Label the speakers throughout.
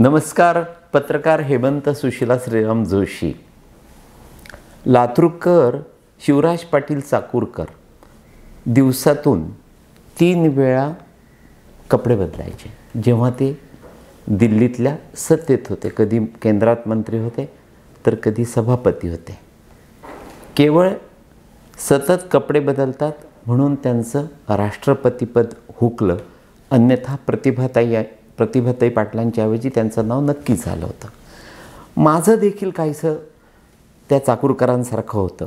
Speaker 1: नमस्कार. पत्रकार हेमंत सुशीला श्रीराम जोशी. लातूरकर शिवराज पाटील चाकूरकर दिवसातून 3 वेळा कपडे बदलायचे. जेव्हा ते दिल्लीतल्या सत्तेत होते, कधी केंद्रात मंत्री होते तर कधी सभापती होते. केवळ सतत कपडे बदलतात म्हणून त्यांचं राष्ट्रपतीपद हुकलं, अन्यथा प्रतिभाताई पाटलांच्या ऐवजी त्यांचं नाव नक्की झालं होतं. माझं देखील काहीसं त्या चाकूरकरांसारखं होतं.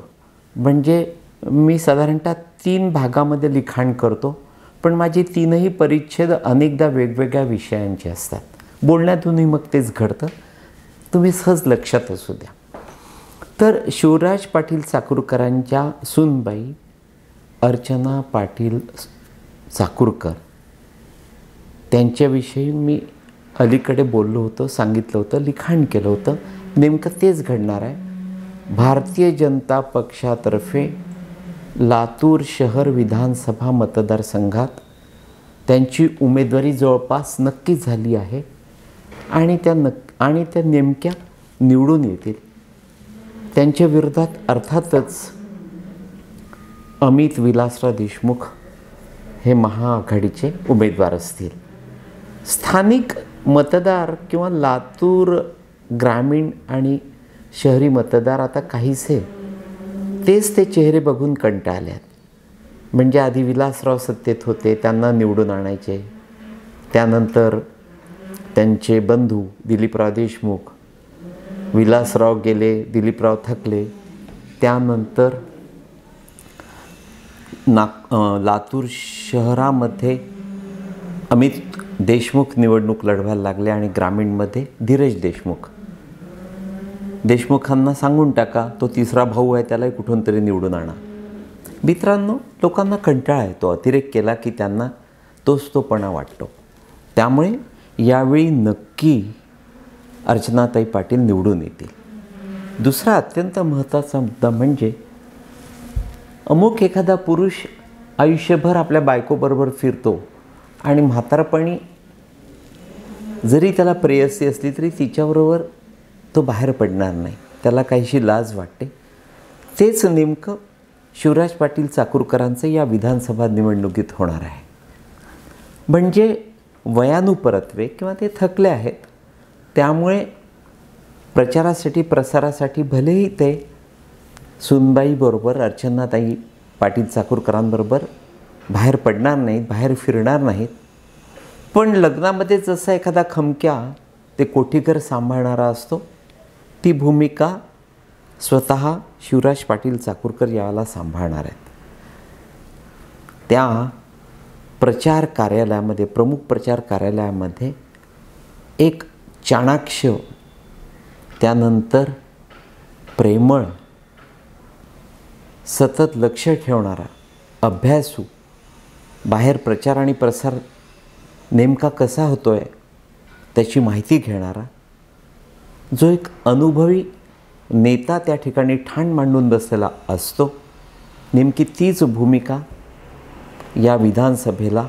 Speaker 1: म्हणजे मी साधारणतः 3 भागामध्ये लिखाण करतो, पण माझी 3ही परिच्छेद अनेकदा वेगवेगळ्या विषयांचे असतात. बोलण्यातूनही मग तेच घडतं, तुम्ही सहज लक्षात असू द्या. तर शिवराज पाटील चाकूरकरांच्या सूनबाई अर्चना पाटील चाकूरकर त्यांच्याविषयी मी अलीकडे बोललो होतो, सांगितलं होतं, लिखाण केलं होतं. नेमकं तेच घडणार आहे. भारतीय जनता पक्षातर्फे लातूर शहर विधानसभा मतदारसंघात त्यांची उमेदवारी जवळपास नक्की झाली आहे आणि त्या नेमक्या निवडून येतील. त्यांच्या विरोधात अर्थातच अमित विलासराव देशमुख हे महाआघाडीचे उमेदवार असतील. स्थानिक मतदार किंवा लातूर ग्रामीण आणि शहरी मतदार आता काहीसे तेच ते चेहरे बघून कंटाळले आहेत. म्हणजे आधी विलासराव सत्तेत होते, त्यांना निवडून आणायचे. त्यानंतर त्यांचे बंधू दिलीपराव देशमुख, विलासराव गेले, दिलीपराव थकले. त्यानंतर लातूर शहरामध्ये अमित देशमुख निवडणूक लढवायला लागले आणि ग्रामीणमध्ये धीरज देशमुखांना सांगून टाका, तो 3रा भाऊ आहे, त्यालाही कुठून तरी निवडून आणा. मित्रांनो, लोकांना कंटाळा येतो. अतिरेक केला की त्यांना तोचतोपणा वाटतो. त्यामुळे यावेळी नक्की अर्चनाताई पाटील निवडून येतील. दुसरा अत्यंत महत्त्वाचा मुद्दा म्हणजे अमुक एखादा पुरुष आयुष्यभर आपल्या बायकोबरोबर फिरतो आणि म्हातारपणी जरी त्याला प्रेयसी असली तरी तिच्याबरोबर तो बाहेर पडणार नाही, त्याला काहीशी लाज वाटते. तेच नेमकं शिवराज पाटील चाकूरकरांचं या विधानसभा निवडणुकीत होणार आहे. म्हणजे वयानुपरत्वे किंवा ते थकले आहेत, त्यामुळे प्रसारासाठी भलेही ते सुनबाईबरोबर अर्चनाताई पाटील चाकूरकरांबरोबर बाहेर पडणार नाहीत, बाहेर फिरणार नाहीत. पण लग्नामध्ये जसा एखादा खमक्या ते कोठीघर सांभाळणारा असतो, ती भूमिका स्वतः शिवराज पाटील चाकूरकर याला सांभाळणार आहेत. त्या प्रचार कार्यालयामध्ये, प्रमुख प्रचार कार्यालयामध्ये एक चाणाक्ष, त्यानंतर प्रेमळ, सतत लक्ष ठेवणारा, अभ्यासू, बाहेर प्रचार आणि प्रसार नेमका कसा होतो आहे त्याची माहिती घेणारा जो एक अनुभवी नेता त्या ठिकाणी ठाण मांडून बसलेला असतो, नेमकी तीच भूमिका या विधानसभेला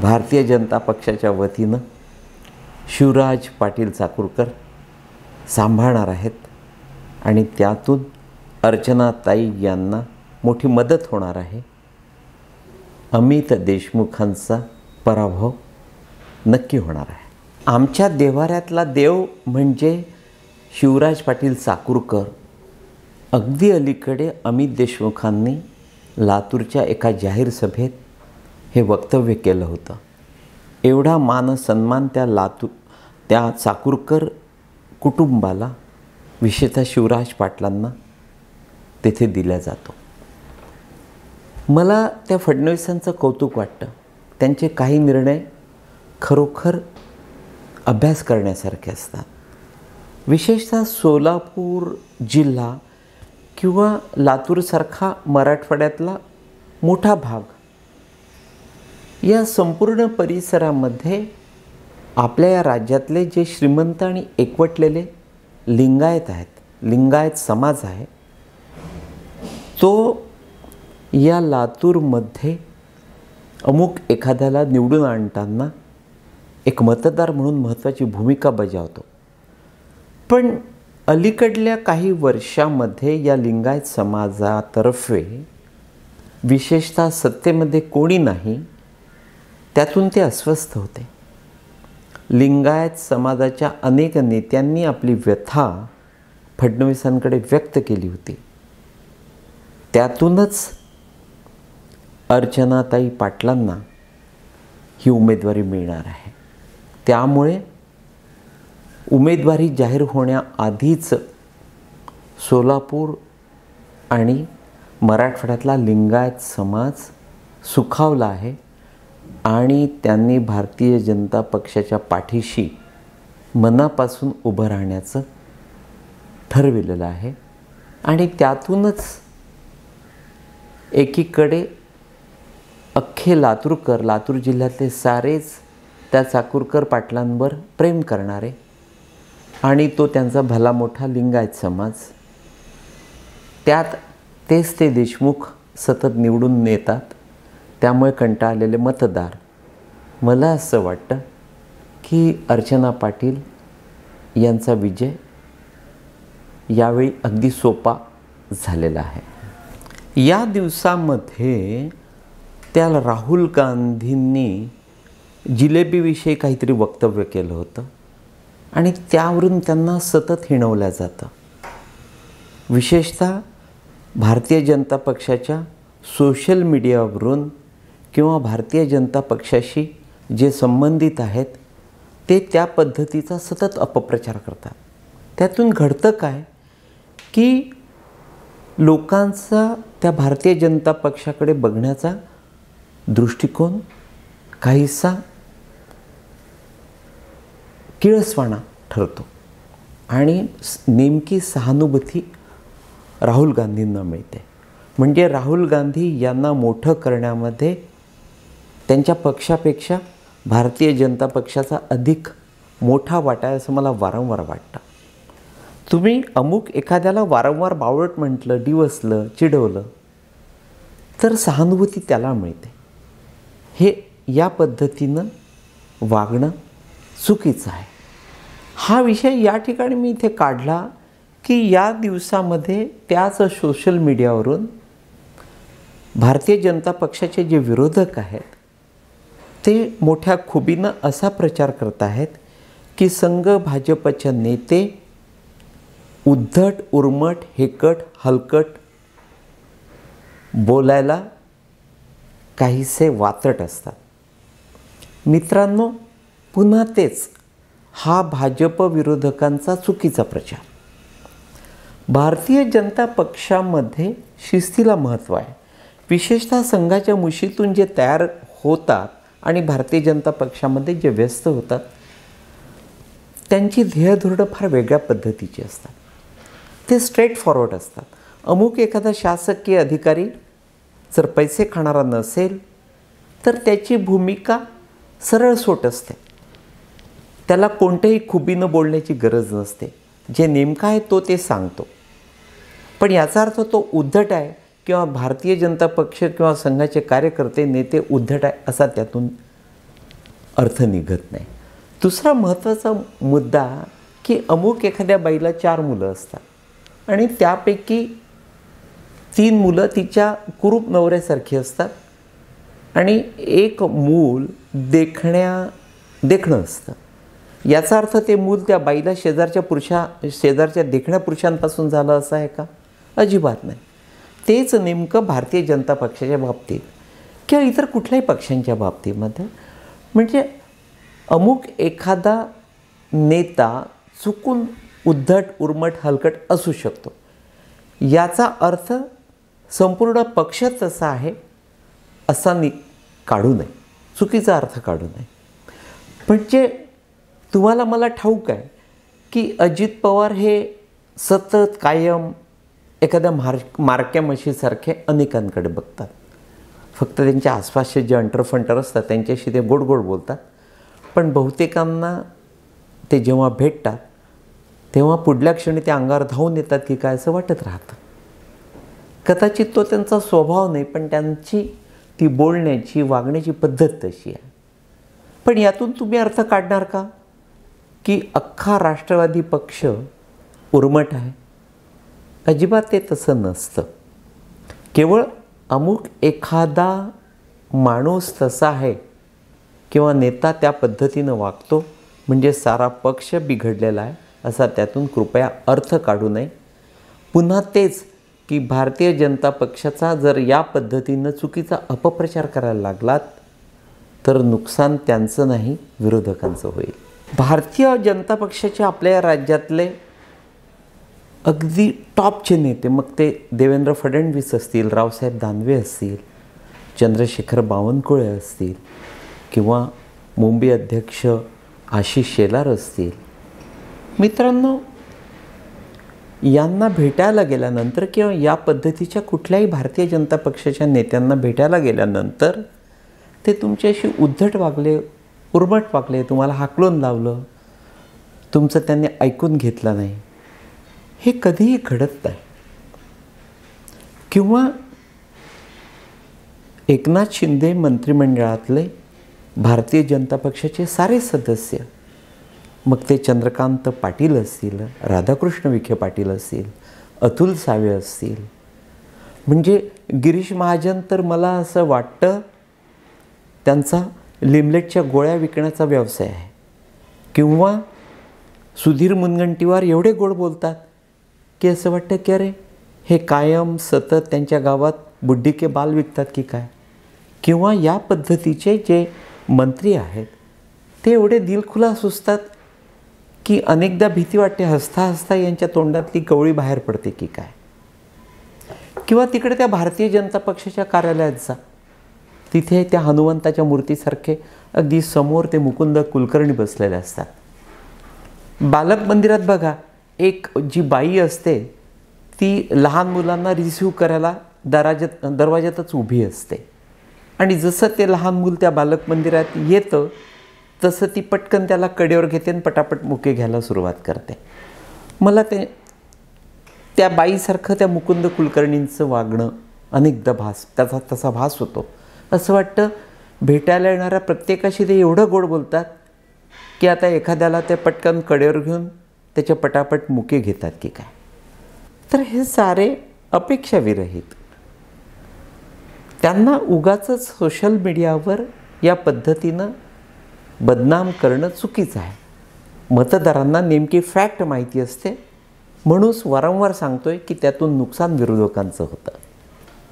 Speaker 1: भारतीय जनता पक्षाच्या वतीनं शिवराज पाटील चाकूरकर सांभाळणार आहेत. आणि त्यातून अर्चनाताई यांना मोठी मदत होणार आहे. अमित देशमुखांचा पराभव नक्की होणार आहे. आमच्या देव्हाऱ्यातला देव म्हणजे शिवराज पाटील चाकूरकर. अगदी अलीकडे अमित देशमुखांनी लातूरच्या एका जाहीर सभेत हे वक्तव्य केलं होतं. एवढा मान सन्मान त्या चाकूरकर कुटुंबाला, विशेषतः शिवराज पाटलांना तेथे दिला जातो. मला त्या फडणवीसांचं कौतुक वाटतं. त्यांचे काही निर्णय खरोखर अभ्यास करण्यासारखे असतात. विशेषतः सोलापूर जिल्हा किंवा लातूरसारखा मराठवाड्यातला मोठा भाग, या संपूर्ण परिसरामध्ये आपल्या या राज्यातले जे श्रीमंत आणि एकवटलेले लिंगायत आहेत, लिंगायत समाज आहे, तो या लातूरमध्ये अमुक एखाद्याला निवडून आणताना एक मतदार म्हणून महत्त्वाची भूमिका बजावतो. पण अलीकडल्या काही वर्षामध्ये या लिंगायत समाजातर्फे विशेषतः सत्तेमध्ये कोणी नाही, त्यातून ते अस्वस्थ होते. लिंगायत समाजाच्या अनेक नेत्यांनी आपली व्यथा फडणवीसांकडे व्यक्त केली होती. त्यातूनच अर्चनाताई पाटलांना ही उमेदवारी मिळणार आहे. त्यामुळे उमेदवारी जाहीर होण्याआधीच सोलापूर आणि मराठवाड्यातला लिंगायत समाज सुखावला आहे आणि त्यांनी भारतीय जनता पक्षाच्या पाठीशी मनापासून उभं राहण्याचं ठरविलेलं आहे. आणि त्यातूनच एकीकडे अख्खे लातूर जिल्ह्यातले सारेच त्या चाकूरकर पाटलांवर प्रेम करणारे आणि तो त्यांचा भला मोठा लिंगायत समाज, त्यात तेच ते देशमुख सतत निवडून येतात. त्यामुळे कंटाळलेले मतदार. मला असं वाटतं की अर्चना पाटील यांचा विजय यावेळी अगदी सोपा झालेला आहे. या दिवसामध्ये त्या राहुल गांधींनी जिलेबीविषयी काहीतरी वक्तव्य केलं होतं आणि त्यावरून त्यांना सतत हिणवलं जातं. विशेषतः भारतीय जनता पक्षाच्या सोशल मीडियावरून किंवा भारतीय जनता पक्षाशी जे संबंधित आहेत ते त्या पद्धतीचा सतत अपप्रचार करतात. त्यातून घडतं काय की लोकांचा त्या भारतीय जनता पक्षाकडे बघण्याचा दृष्टिकोन काहीसा किळसवाणा ठरतो आणि नेमकी सहानुभूती राहुल गांधींना मिळते. म्हणजे राहुल गांधी यांना मोठं करण्यामध्ये त्यांच्या पक्षापेक्षा भारतीय जनता पक्षाचा अधिक मोठा वाटा आहे असं मला वारंवार वाटतं. तुम्ही अमुक एखाद्याला वारंवार बावळट म्हटलं, डिवसलं, चिडवलं तर सहानुभूती त्याला मिळते. हे या पद्धतीनं वागणं चुकीचं आहे. हा विषय या ठिकाणी मी इथे काढला की या दिवसामध्ये त्याच सोशल मीडियावरून भारतीय जनता पक्षाचे जे विरोधक आहेत ते मोठ्या खुबीनं असा प्रचार करत आहेत की संघ भाजपचे नेते उद्धट, उर्मट, हेकट, हलकट, बोलायला काहीसे वात्रट असतात. मित्रांनो, पुन्हा तेच हा भाजप विरोधकांचा चुकीचा प्रचार. भारतीय जनता पक्षामध्ये शिस्तीला महत्त्व आहे. विशेषतः संघाच्या मुशीतून जे तयार होतात आणि भारतीय जनता पक्षामध्ये जे व्यस्त होतात त्यांची ध्येयधोरणं फार वेगळ्या पद्धतीची असतात. ते स्ट्रेट फॉरवर्ड असतात. अमुक एखादा शासकीय अधिकारी जर पैसे खाणारा नसेल तर त्याची भूमिका सरळसोट असते. त्याला कोणत्याही खुबीनं बोलण्याची गरज नसते. जे नेमकं आहे तो ते सांगतो. पण याचा अर्थ तो उद्धट आहे किंवा भारतीय जनता पक्ष किंवा संघाचे कार्यकर्ते नेते उद्धट आहे असा त्यातून अर्थ निघत नाही. दुसरा महत्त्वाचा मुद्दा की अमुक एखाद्या बाईला 4 मुलं असतात आणि त्यापैकी 3 मुलं तिच्या कुरूप नवऱ्यासारखी असतात आणि एक मूल देखणं असतं. याचा अर्थ ते मूल त्या बाईला शेजारच्या देखण्या पुरुषांपासून झालं असं आहे का? अजिबात नाही. तेच नेमकं भारतीय जनता पक्षाच्या बाबतीत किंवा इतर कुठल्याही पक्षांच्या बाबतीमध्ये म्हणजे अमुक एखादा नेता चुकून उद्धट, उर्मट, हलकट असू शकतो. याचा अर्थ संपूर्ण पक्ष तसा आहे असा काढू नये, चुकीचा अर्थ काढू नये. म्हणजे तुम्हाला मला ठाऊक आहे की अजित पवार हे सतत कायम एखाद्या मारक्या म्हशीसारखे अनेकांकडे बघतात. फक्त त्यांच्या आसपासचे जे अंटरफंटर असतात त्यांच्याशी ते गोड गोड बोलतात. पण बहुतेकांना ते जेव्हा भेटतात तेव्हा पुढल्या क्षणी ते अंगावर धावून येतात की काय असं वाटत राहतं. कदाचित तो त्यांचा स्वभाव नाही पण त्यांची ती बोलण्याची, वागण्याची पद्धत तशी आहे. पण यातून तुम्ही अर्थ काढणार का की अख्खा राष्ट्रवादी पक्ष उर्मट आहे? अजिबात ते तसं नसतं. केवळ अमुक एखादा माणूस तसा आहे किंवा नेता त्या पद्धतीनं वागतो म्हणजे सारा पक्ष बिघडलेला आहे असा त्यातून कृपया अर्थ काढू नये. पुन्हा तेच की भारतीय जनता पक्षाचा जर या पद्धतीनं चुकीचा अपप्रचार करायला लागलात तर नुकसान त्यांचं नाही, विरोधकांचं होईल. भारतीय जनता पक्षाचे आपल्या राज्यातले अगदी टॉपचे नेते, मग ते देवेंद्र फडणवीस असतील, रावसाहेब दानवे असतील, चंद्रशेखर बावनकुळे असतील किंवा मुंबई अध्यक्ष आशिष शेलार असतील, मित्रांनो, यांना भेटायला गेल्यानंतर किंवा या पद्धतीच्या कुठल्याही भारतीय जनता पक्षाच्या नेत्यांना भेटायला गेल्यानंतर ते तुमच्याशी उद्धट वागले, उर्मट वागले, तुम्हाला हाकलून लावलं, तुमचं त्यांनी ऐकून घेतलं नाही, हे कधीही घडत नाही. किंवा एकनाथ शिंदे मंत्रिमंडळातले भारतीय जनता पक्षाचे सारे सदस्य, मग ते चंद्रकांत पाटील असतील, राधाकृष्ण विखे पाटील असतील, अतुल सावे असतील, म्हणजे गिरीश महाजन तर मला असं वाटतं त्यांचा लिमलेटच्या गोळ्या विकण्याचा व्यवसाय आहे. किंवा सुधीर मुनगंटीवार एवढे गोड बोलतात की असं वाटतं की अरे हे कायम सतत त्यांच्या गावात बुड्डी के बाल विकतात की काय. किंवा या पद्धतीचे जे मंत्री आहेत ते एवढे दिलखुलास असतात की अनेकदा भीती वाटते हसता हसता यांच्या तोंडातली गवळी बाहेर पडते की काय. किंवा तिकडे त्या भारतीय जनता पक्षाच्या कार्यालयात जा, तिथे त्या हनुमंताच्या मूर्तीसारखे अगदी समोर ते मुकुंद कुलकर्णी बसलेले असतात. बालक मंदिरात बघा, एक जी बाई असते ती लहान मुलांना रिसीव्ह करायला दरवाज्यातच उभी असते आणि जसं ते लहान मूल त्या बालक मंदिरात येतं तसं ती पटकन त्याला कडेवर घेते आणि पटापट मुके घ्यायला सुरुवात करते. मला ते त्या बाईसारखं त्या मुकुंद कुलकर्णींचं वागणं अनेकदा तसा भास होतो. असं वाटतं भेटायला येणाऱ्या प्रत्येकाशी ते एवढं गोड बोलतात की आता एखाद्याला ते पटकन कडेवर घेऊन त्याच्या पटापट मुके घेतात की काय. तर हे सारे अपेक्षाविरहित, त्यांना उगाचच सोशल मीडियावर या पद्धतीनं बदनाम करणं चुकीचं आहे. मतदारांना नेमकी फॅक्ट माहिती असते म्हणूनच वारंवार सांगतोय की त्यातून नुकसान विरोधकांचं होतं.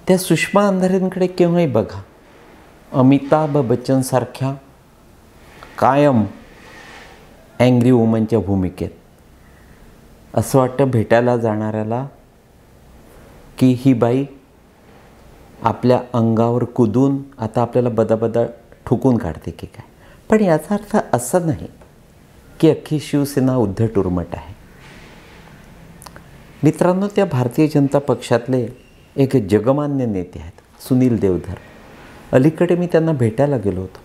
Speaker 1: त्या सुषमा अंधारेंकडे केव्हाही बघा, अमिताभ बच्चनसारख्या कायम अँग्री वुमनच्या भूमिकेत. असं वाटतं भेटायला जाणाऱ्याला की ही बाई आपल्या अंगावर कुदून आता आपल्याला बदाबदा ठोकून काढते की काय. पण याचा अर्थ असा नाही की अख्खी शिवसेना उद्धट उर्मट आहे. मित्रांनो, त्या भारतीय जनता पक्षातले एक जगमान्य नेते आहेत सुनील देवधर. अलीकडे मी त्यांना भेटायला गेलो होतो.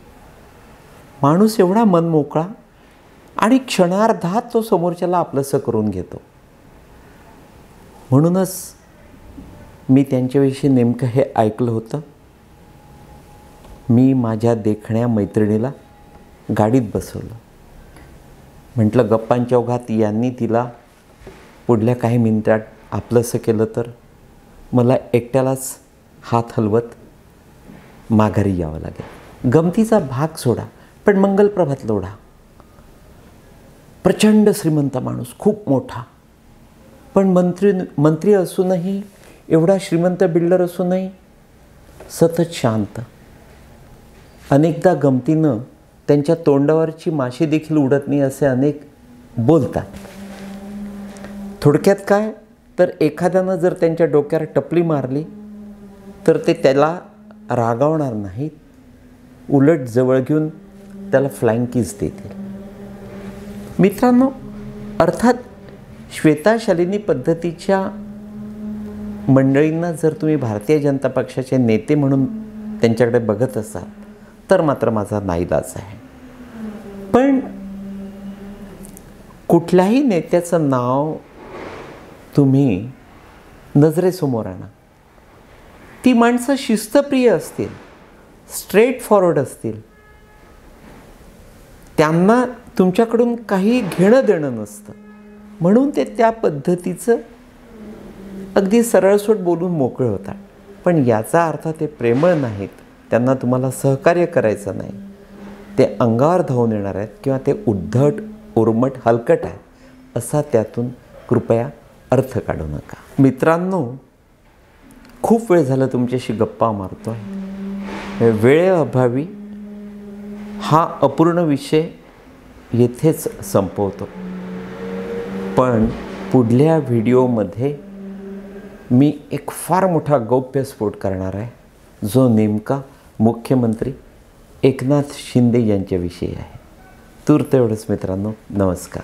Speaker 1: माणूस एवढा मनमोकळा आणि क्षणार्धात तो समोरच्याला आपलंसं करून घेतो. म्हणूनच मी त्यांच्याविषयी नेमकं हे ऐकलं होतं. मी माझ्या देखण्या मैत्रिणीला गाडीत बसवलं. म्हटलं गप्पांच्या ओघात यांनी तिला पुढल्या काही मिनिटात आपलंसं केलं तर मला एकट्यालाच हात हलवत माघारी यावं लागेल. गमतीचा भाग सोडा पण मंगलप्रभात लोढा. प्रचंड श्रीमंत माणूस, खूप मोठा, पण मंत्री असूनही, एवढा श्रीमंत बिल्डर असूनही सतत शांत. अनेकदा गमतीनं त्यांच्या तोंडावरची माशी देखील उडत नाही असे अनेक बोलतात. थोडक्यात काय तर एखाद्यानं जर त्यांच्या डोक्यावर टपली मारली तर ते त्याला रागावणार नाहीत, उलट जवळ घेऊन त्याला फ्लाइंग किस देतील. मित्रांनो, अर्थात श्वेताशालिनी पद्धतीच्या मंडळींना जर तुम्ही भारतीय जनता पक्षाचे नेते म्हणून त्यांच्याकडे बघत असाल तर मात्र माझा नाईलाज आहे. पण कुठल्याही नेत्याचं नाव तुम्ही नजरेसमोर आणा. ती माणसं शिस्तप्रिय असतील, स्ट्रेट फॉरवर्ड असतील, त्यांना तुमच्याकडून काही घेणं देणं नसतं, म्हणून ते त्या पद्धतीचं अगदी सरळसोट बोलून मोकळे होतात. पण याचा अर्थ ते प्रेमळ नाहीत, त्यांना तुम्हाला सहकार्य करायचं नाही, ते अंगावर धावून येणार आहेत किंवा ते उद्धट उर्मट हलकट आहेत असा त्यातून कृपया अर्थ काढू नका. मित्रांनो, खूप वेळ झालं तुमच्याशी गप्पा मारतो आहे. वेळेअभावी हा अपूर्ण विषय येथेच संपवतो, पण पुढल्या व्हिडिओमध्ये मी एक फार मोठा गौप्यस्फोट करणार आहे, जो नेमका मुख्यमंत्री एकनाथ शिंदे यांच्याविषयी आहे. तूर्त एवढंच मित्रांनो, नमस्कार.